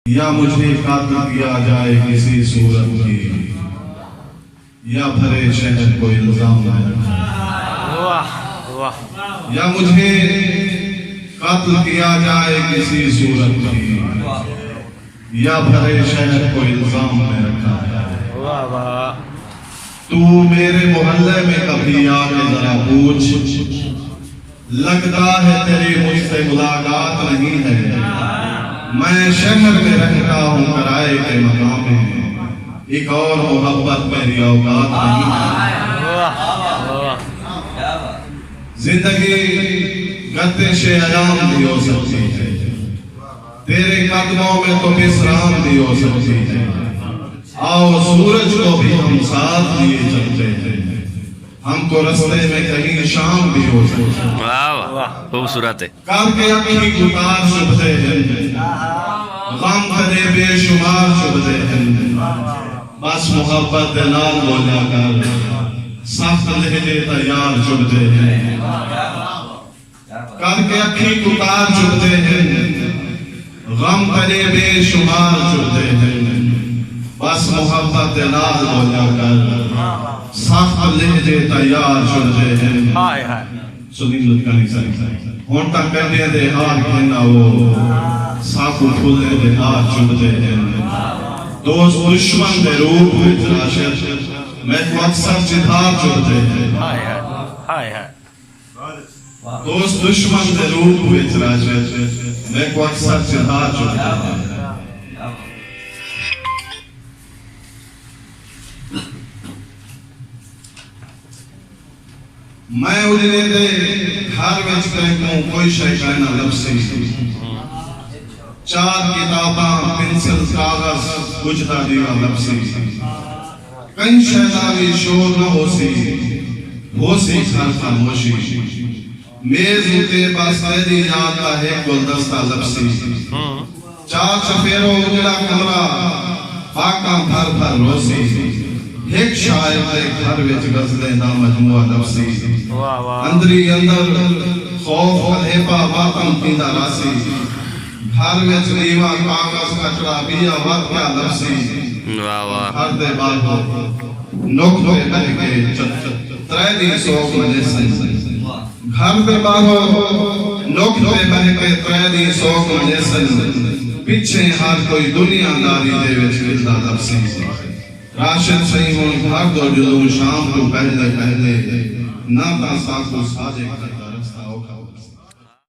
یا مجھے قاتل کیا جائے کسی صورت کی، یا بھرے شہر کو الزام ہے، یا مجھے قاتل کیا جائے کسی صورت کی، یا بھرے شہر کو الزام میں رکھا ہے۔ تو میرے محلے میں کبھی آ کے ذرا پوچھ، لگتا ہے تیری مجھ سے ملاقات نہیں ہے، میں شہر میں رہتا ہوں کرائے کے مقام میں، ایک اور محبت میری اوقات نہیں ہے۔ زندگی گردش ایام بھی ہو سکتی ہے، تیرے قدموں میں تو بسرام بھی ہو سکتی ہے، آؤ سورج کو بھی ہم ساتھ لیے چلتے ہیں، ہم کو رستے میں کہیں شام بھی ہو سکتی ہے۔ واہ واہ خوبصورت ہے۔ کر کے اکھی گتار شبدے ہیں، غم کرے بے شمار شبدے ہیں، بس محبت نال بولا کر سخت لہجے تیار شبدے ہیں۔ کر کے اکھی گتار شبدے ہیں، غم کرے بے شمار شبدے ہیں، بس محبت نال بولا کر سخت لہجے تیار شبدے ہیں۔ ہائے ہائے سنین لٹکانی ساری ہون تک کہنے دے ہار کہنا وہ ساکو پھولے دے ہار چبدے ہیں، دوست دشمن دے روپ میں تراشت میں کو اکثر جدھار چبدے ہیں، ہائے ہائے دوست دشمن دے روپ میں تراشت میں کو اکثر جدھار چبدے ہیں۔ میں اجنے دے گھر وچ کہوں کوئی شے کہنا لفظی، چار کتاباں پنسل کاغذ بجھتا دیوا لفظی، کہیں شہداوی شور نہ ہو سی گھر خاموشی، میز ہوتے بس تیری یاد کا ہے گلدستہ لفظی، چار چفیروں اجڑا کمرہ پاکاں بھر بھر روسی، ایک شاعر دے گھر وچ غزلیں دا مجموعہ لفظی، اندری اندر خوف الہبا ماتم پیندا راسی، گھر وچ دیوا کاغذ کچرا بیا واقعہ لفظی، گھر دے باہر نقطے بہ کے ترے دی سوگ مجسن، گھر دے باہر نقطے بہ کے ترے دی سوگ مجسن، پیچھے ہر کوئی دنیا داری دے وچ ملدا لفظی، راشد صحیح ہون گھر دو جلو شام کو پہلے نہ تا ساکو ساجے کرتا